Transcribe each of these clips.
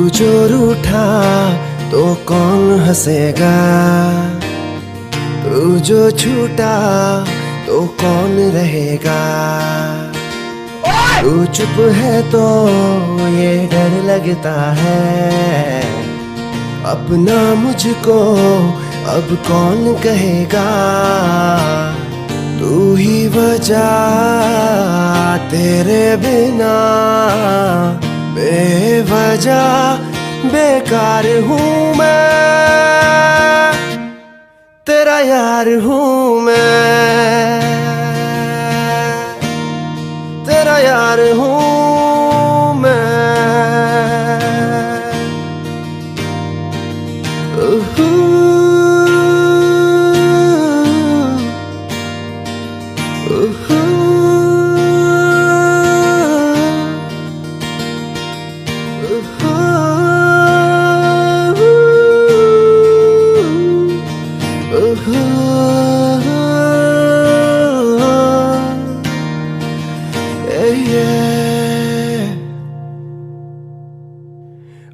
जो रूठा तो कौन हंसेगा, तू जो छूटा तो कौन रहेगा। तू चुप है तो ये डर लगता है, अपना मुझको अब कौन कहेगा। तू ही वजह, तेरे बिना बेवजह बेकार हूँ मैं, तेरा यार हूँ मैं, तेरा यार हूँ मैं।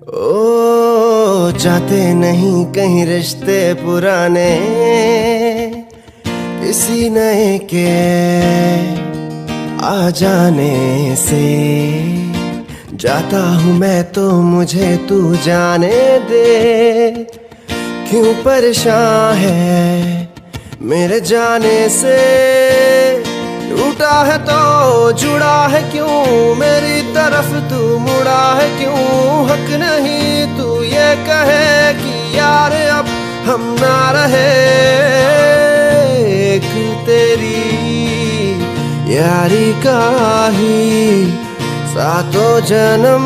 ओ जाते नहीं कहीं रिश्ते पुराने, किसी नए के आ जाने से। जाता हूँ मैं तो मुझे तू जाने दे, क्यों परेशान है मेरे जाने से। टूटा है तो जुड़ा है क्यों, मेरी तरफ तू मुड़ा है क्यों। हक नहीं तू ये कहे कि यार अब हम ना रहे, एक तेरी यारी का ही सातों जन्म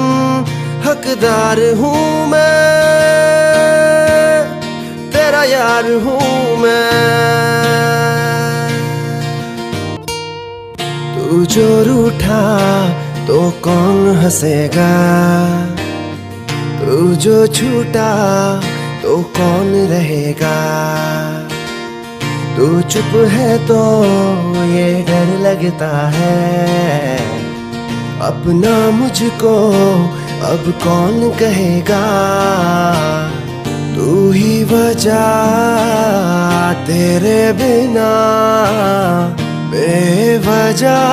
हकदार हूँ मैं, तेरा यार हूँ मैं। तू जो रूठा तो कौन हंसेगा, तू जो छूटा तो कौन रहेगा। तू चुप है तो ये डर लगता है, अपना मुझको अब कौन कहेगा। तू ही वजह, तेरे बिना बेवजह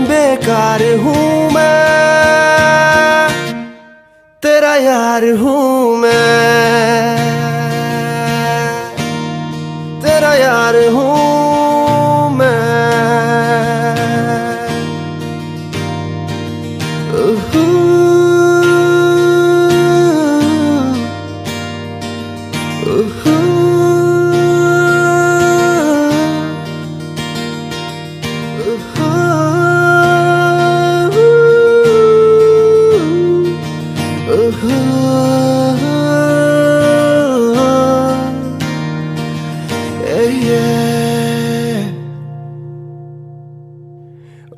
बेकार हूँ मैं, तेरा यार हूँ मैं, तेरा यार हूँ मैं।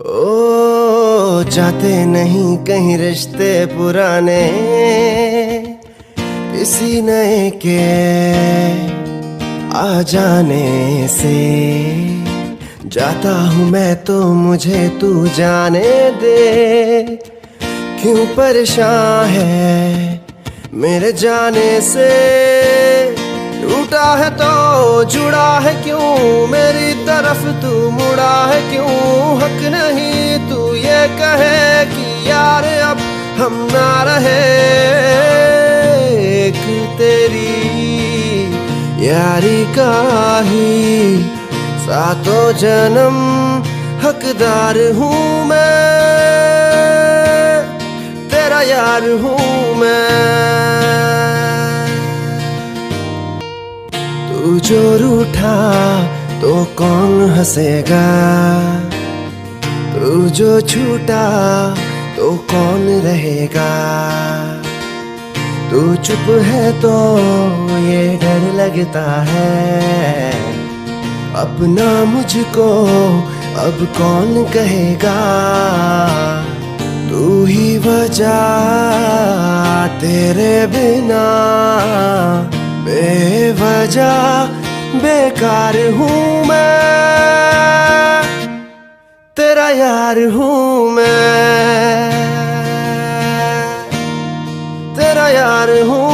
ओ जाते नहीं कहीं रिश्ते पुराने, किसी नए के आ जाने से। जाता हूँ मैं तो मुझे तू जाने दे, क्यों परेशान है मेरे जाने से। टूटा है तो जुड़ा है क्यों, मेरी तरफ तू मुड़ा है क्यों। हक नहीं तू ये कहे कि यार अब हम ना रहे, एक तेरी यारी का ही सातों जन्म हकदार हूँ मैं, तेरा यार हूँ मैं। तू जो रूठा तो कौन हंसेगा, तू जो छूटा तो कौन रहेगा। तू चुप है तो ये डर लगता है, अपना मुझको अब कौन कहेगा। तू ही वजह, तेरे बिना बेवजह बेकार हूँ मैं, तेरा यार हूँ मैं, तेरा यार हूँ